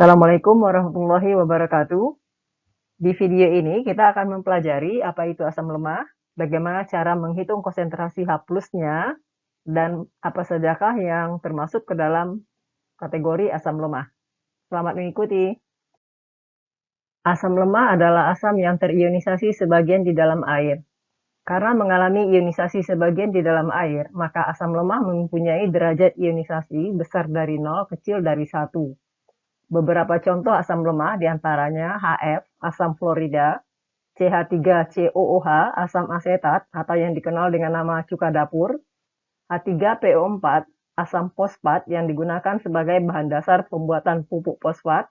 Assalamualaikum warahmatullahi wabarakatuh. Di video ini kita akan mempelajari apa itu asam lemah, bagaimana cara menghitung konsentrasi H plusnya, dan apa sajakah yang termasuk ke dalam kategori asam lemah. Selamat mengikuti. Asam lemah adalah asam yang terionisasi sebagian di dalam air. Karena mengalami ionisasi sebagian di dalam air, maka asam lemah mempunyai derajat ionisasi besar dari 0, kecil dari 1. Beberapa contoh asam lemah diantaranya HF, asam fluorida, CH3COOH, asam asetat atau yang dikenal dengan nama cuka dapur, H3PO4, asam fosfat yang digunakan sebagai bahan dasar pembuatan pupuk fosfat,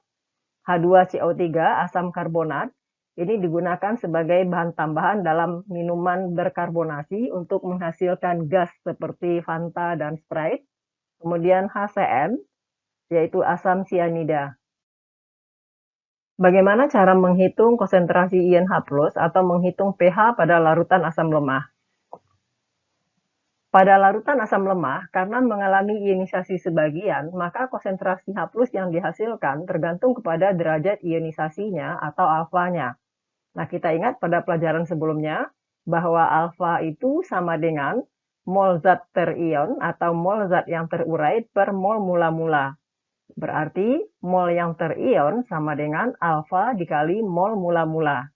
H2CO3, asam karbonat, ini digunakan sebagai bahan tambahan dalam minuman berkarbonasi untuk menghasilkan gas seperti Fanta dan Sprite. Kemudian HCN, yaitu asam sianida. Bagaimana cara menghitung konsentrasi ion H+ atau menghitung pH pada larutan asam lemah? Pada larutan asam lemah, karena mengalami ionisasi sebagian, maka konsentrasi H+ yang dihasilkan tergantung kepada derajat ionisasinya atau alfanya. Nah, kita ingat pada pelajaran sebelumnya bahwa alfa itu sama dengan mol zat terion atau mol zat yang terurai per mol mula-mula. Berarti mol yang terion sama dengan alfa dikali mol mula-mula.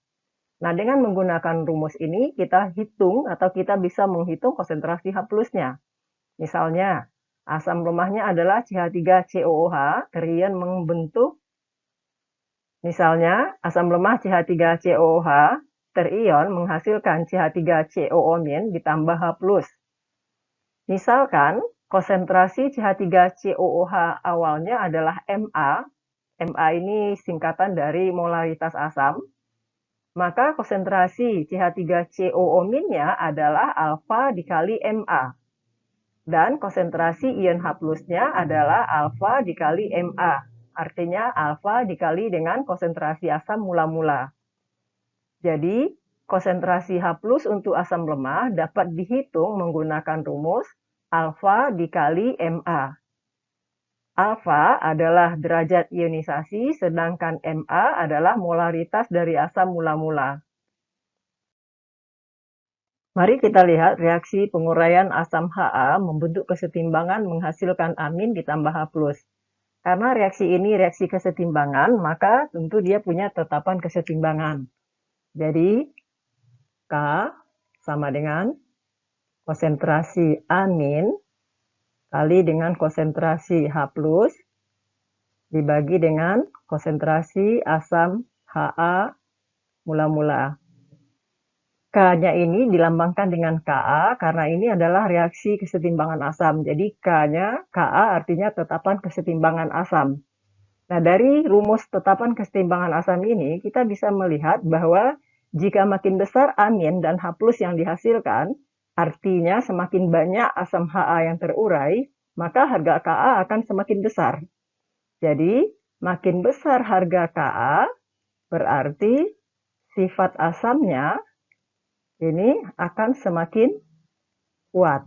Nah, dengan menggunakan rumus ini, kita hitung atau kita bisa menghitung konsentrasi H plusnya. Misalnya, asam lemahnya adalah CH3COOH, terion membentuk, misalnya, asam lemah CH3COOH, terion menghasilkan CH3COO- ditambah H+. Misalkan, konsentrasi CH3COOH awalnya adalah Ma. Ma ini singkatan dari molaritas asam. Maka konsentrasi CH3COO-nya adalah alfa dikali Ma. Dan konsentrasi ion H plusnya adalah alfa dikali Ma. Artinya alfa dikali dengan konsentrasi asam mula-mula. Jadi, konsentrasi H plus untuk asam lemah dapat dihitung menggunakan rumus alfa dikali Ma. Alfa adalah derajat ionisasi, sedangkan Ma adalah molaritas dari asam mula-mula. Mari kita lihat reaksi penguraian asam Ha membentuk kesetimbangan menghasilkan amin ditambah H+. Karena reaksi ini reaksi kesetimbangan, maka tentu dia punya tetapan kesetimbangan. Jadi, K sama dengan konsentrasi amin kali dengan konsentrasi H+, dibagi dengan konsentrasi asam Ha mula-mula. K-nya ini dilambangkan dengan Ka karena ini adalah reaksi kesetimbangan asam. Jadi K-nya, Ka artinya tetapan kesetimbangan asam. Nah, dari rumus tetapan kesetimbangan asam ini, kita bisa melihat bahwa jika makin besar amin dan H+ yang dihasilkan, artinya semakin banyak asam Ha yang terurai, maka harga Ka akan semakin besar. Jadi, makin besar harga Ka, berarti sifat asamnya ini akan semakin kuat.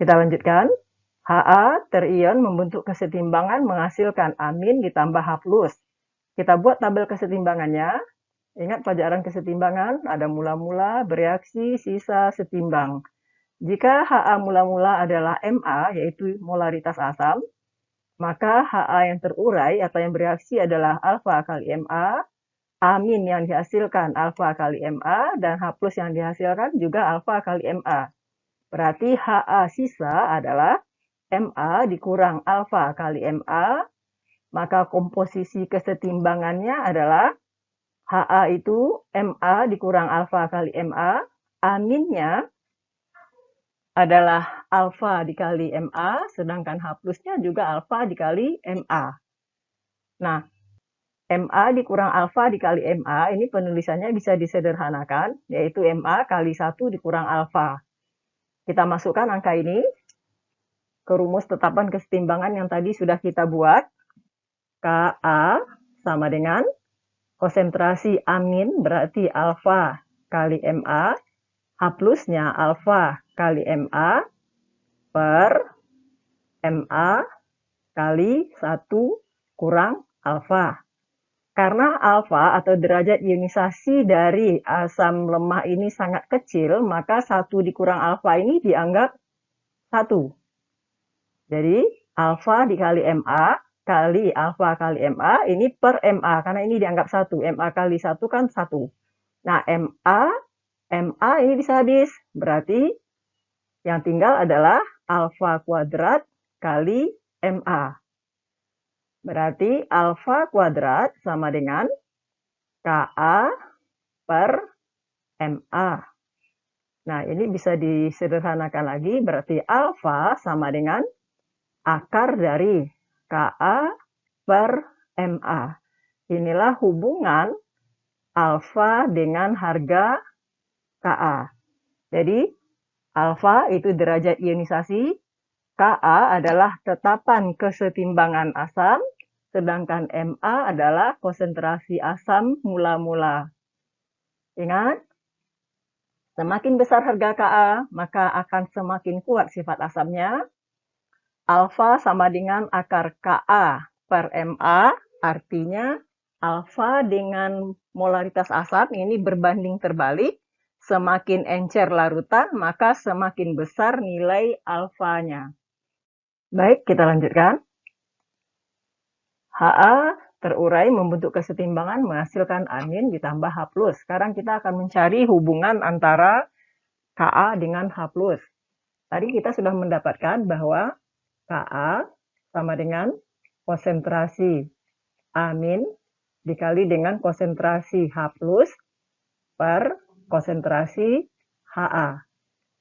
Kita lanjutkan. Ha terion membentuk kesetimbangan menghasilkan amin ditambah H+. Kita buat tabel kesetimbangannya. Ingat pelajaran kesetimbangan, ada mula-mula, bereaksi, sisa, setimbang. Jika Ha mula-mula adalah Ma, yaitu molaritas asam, maka Ha yang terurai atau yang bereaksi adalah alfa kali Ma, amin yang dihasilkan alfa kali Ma, dan H+ yang dihasilkan juga alfa kali Ma. Berarti Ha sisa adalah Ma dikurang alfa kali Ma, maka komposisi kesetimbangannya adalah Ha itu Ma dikurang alfa kali Ma, aminnya adalah alfa dikali Ma, sedangkan H+-nya juga alfa dikali Ma. Nah, Ma dikurang alfa dikali Ma, ini penulisannya bisa disederhanakan, yaitu Ma kali 1 dikurang alfa. Kita masukkan angka ini ke rumus tetapan kesetimbangan yang tadi sudah kita buat. Ka sama dengan konsentrasi amin berarti alfa kali Ma, H+-nya alfa kali Ma, per Ma kali 1 kurang alfa. Karena alfa atau derajat ionisasi dari asam lemah ini sangat kecil, maka 1 dikurang alfa ini dianggap 1. Jadi, alfa dikali MA kali alfa kali MA ini per MA, karena ini dianggap 1. MA kali 1 kan 1. Nah, MA ini bisa habis. Berarti yang tinggal adalah alfa kuadrat kali MA. Berarti alfa kuadrat sama dengan Ka per MA. Nah, ini bisa disederhanakan lagi. Berarti alfa sama dengan akar dari Ka per MA. Inilah hubungan alfa dengan harga Ka. Jadi, alfa itu derajat ionisasi, Ka adalah tetapan kesetimbangan asam, sedangkan MA adalah konsentrasi asam mula-mula. Ingat, semakin besar harga Ka, maka akan semakin kuat sifat asamnya. Alfa sama dengan akar Ka per MA, artinya alfa dengan molaritas asam ini berbanding terbalik. Semakin encer larutan, maka semakin besar nilai alfanya. Baik, kita lanjutkan. Ha terurai membentuk kesetimbangan menghasilkan amin ditambah H+. Sekarang kita akan mencari hubungan antara Ka dengan H+. Tadi kita sudah mendapatkan bahwa Ka sama dengan konsentrasi amin dikali dengan konsentrasi H+ per konsentrasi Ha.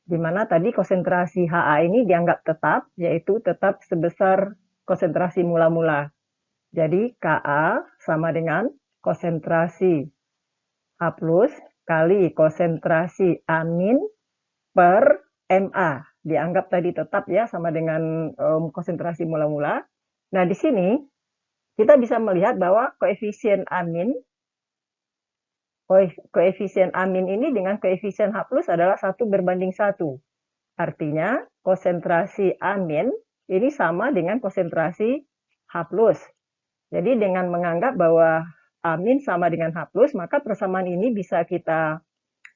Di mana tadi konsentrasi Ha ini dianggap tetap, yaitu tetap sebesar konsentrasi mula-mula. Jadi Ka sama dengan konsentrasi H+ kali konsentrasi amin per MA. Dianggap tadi tetap ya, sama dengan konsentrasi mula-mula. Nah, di sini kita bisa melihat bahwa koefisien amin ini dengan koefisien H+ adalah 1 berbanding 1. Artinya, konsentrasi amin ini sama dengan konsentrasi H+. Jadi, dengan menganggap bahwa amin sama dengan H+, maka persamaan ini bisa kita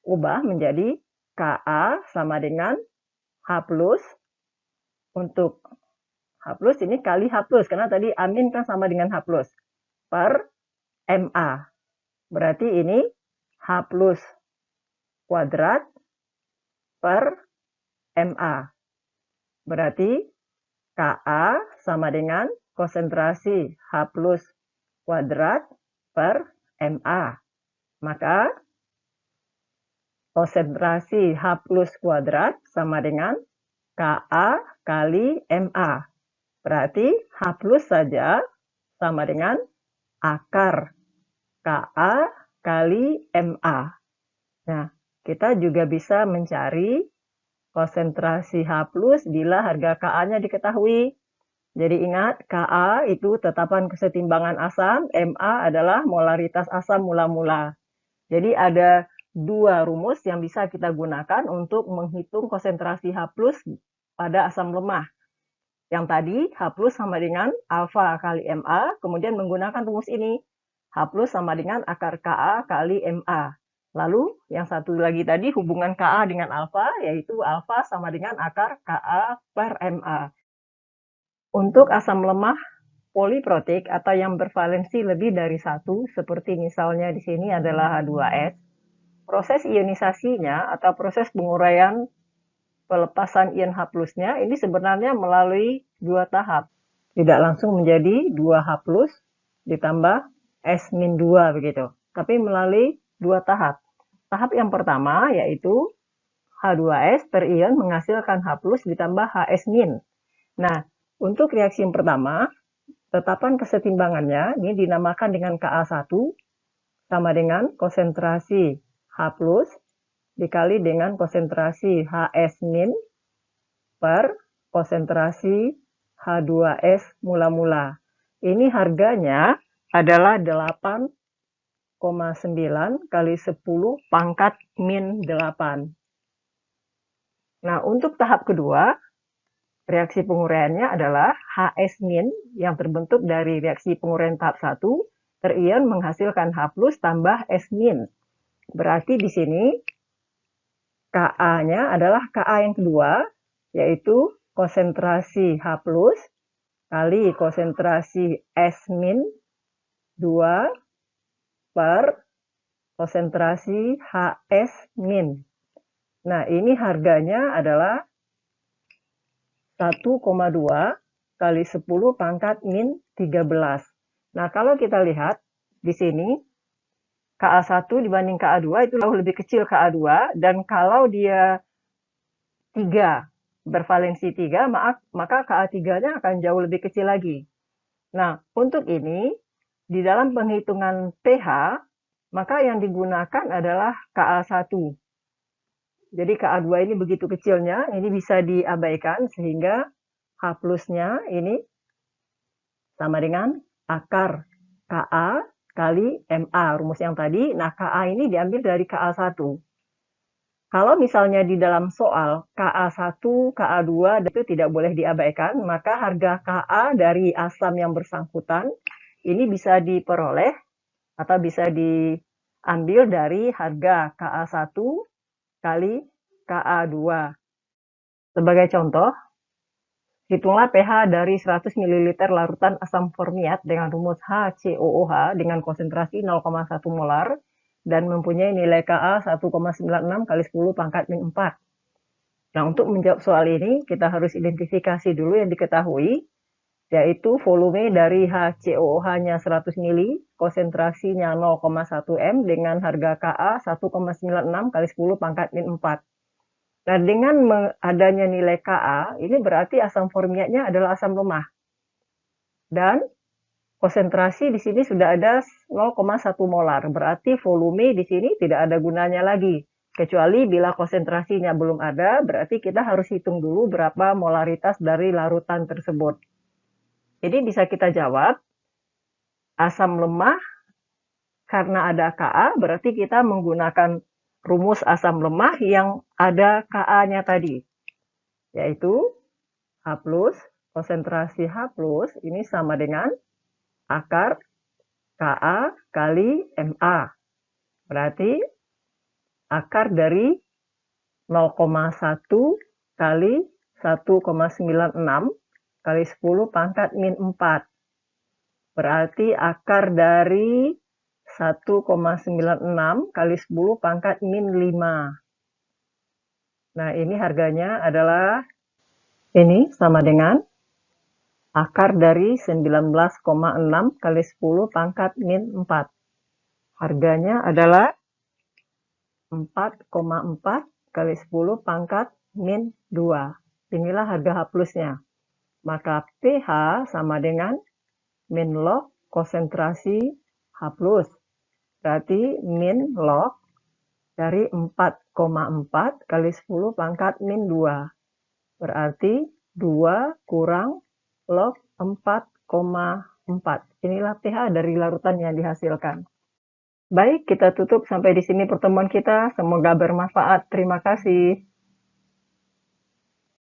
ubah menjadi Ka sama dengan H+. Untuk H+ ini kali H+, karena tadi amin kan sama dengan H+, per MA. Berarti ini H+ kuadrat per MA. Berarti Ka sama dengan konsentrasi H+ kuadrat per MA. Maka konsentrasi H+ kuadrat sama dengan Ka kali MA. Berarti H+ saja sama dengan akar Ka kali MA. Nah, kita juga bisa mencari konsentrasi H+ bila harga Ka-nya diketahui. Jadi ingat, Ka itu tetapan kesetimbangan asam, Ma adalah molaritas asam mula-mula. Jadi ada 2 rumus yang bisa kita gunakan untuk menghitung konsentrasi H+ pada asam lemah. Yang tadi, H+ sama dengan alfa kali Ma, kemudian menggunakan rumus ini. H+ sama dengan akar Ka kali Ma. Lalu, yang satu lagi tadi hubungan Ka dengan alfa, yaitu alfa sama dengan akar Ka per Ma. Untuk asam lemah poliprotik atau yang bervalensi lebih dari 1, seperti misalnya di sini adalah H2S, proses ionisasinya atau proses penguraian pelepasan ion H+-nya ini sebenarnya melalui 2 tahap. Tidak langsung menjadi 2H+ ditambah S-2 begitu. Tapi melalui 2 tahap. Tahap yang pertama yaitu H2S terion menghasilkan H+ ditambah HS-. Nah, untuk reaksi yang pertama, tetapan kesetimbangannya ini dinamakan dengan Ka1 sama dengan konsentrasi H+ dikali dengan konsentrasi HS- per konsentrasi H2S mula-mula. Ini harganya adalah 8,9 kali 10 pangkat min 8. Nah, untuk tahap kedua, reaksi penguraiannya adalah HS- yang terbentuk dari reaksi penguraian tahap 1 terion menghasilkan H+ tambah S-. Berarti di sini Ka-nya adalah Ka yang kedua, yaitu konsentrasi H+ kali konsentrasi S- 2 per konsentrasi HS-. Nah, ini harganya adalah 1,2 kali 10 pangkat min 13. Nah, kalau kita lihat di sini, Ka1 dibanding Ka2 itu jauh lebih kecil Ka2, dan kalau dia 3, bervalensi 3, maka Ka3-nya akan jauh lebih kecil lagi. Nah, untuk ini, di dalam penghitungan pH, maka yang digunakan adalah Ka1. Jadi Ka2 ini begitu kecilnya, ini bisa diabaikan sehingga H+-nya ini sama dengan akar Ka kali Ma, rumus yang tadi. Nah, Ka ini diambil dari Ka1. Kalau misalnya di dalam soal Ka1, Ka2 itu tidak boleh diabaikan, maka harga Ka dari asam yang bersangkutan ini bisa diperoleh atau bisa diambil dari harga Ka1 kali Ka2. Sebagai contoh, hitunglah pH dari 100 ml larutan asam formiat dengan rumus HCOOH dengan konsentrasi 0,1 molar dan mempunyai nilai Ka 1,96 kali 10 pangkat min 4. Nah, untuk menjawab soal ini, kita harus identifikasi dulu yang diketahui, yaitu volume dari HCOOH-nya 100 ml, konsentrasinya 0,1 m dengan harga Ka 1,96 kali 10 pangkat min 4. Nah, dengan adanya nilai Ka, ini berarti asam formiatnya adalah asam lemah. Dan konsentrasi di sini sudah ada 0,1 molar, berarti volume di sini tidak ada gunanya lagi. Kecuali bila konsentrasinya belum ada, berarti kita harus hitung dulu berapa molaritas dari larutan tersebut. Jadi bisa kita jawab, asam lemah karena ada Ka, berarti kita menggunakan rumus asam lemah yang ada Ka-nya tadi, yaitu H+, konsentrasi H+, ini sama dengan akar Ka kali Ma. Berarti akar dari 0,1 kali 1,96 kali 10 pangkat min 4. Berarti akar dari 1,96 kali 10 pangkat min 5. Nah, ini harganya adalah ini sama dengan akar dari 19,6 kali 10 pangkat min 4. Harganya adalah 4,4 kali 10 pangkat min 2. Inilah harga H+-nya. Maka pH sama dengan min log konsentrasi H+. Berarti min log dari 4,4 kali 10 pangkat min 2. Berarti 2 kurang log 4,4. Inilah pH dari larutan yang dihasilkan. Baik, kita tutup sampai di sini pertemuan kita. Semoga bermanfaat. Terima kasih.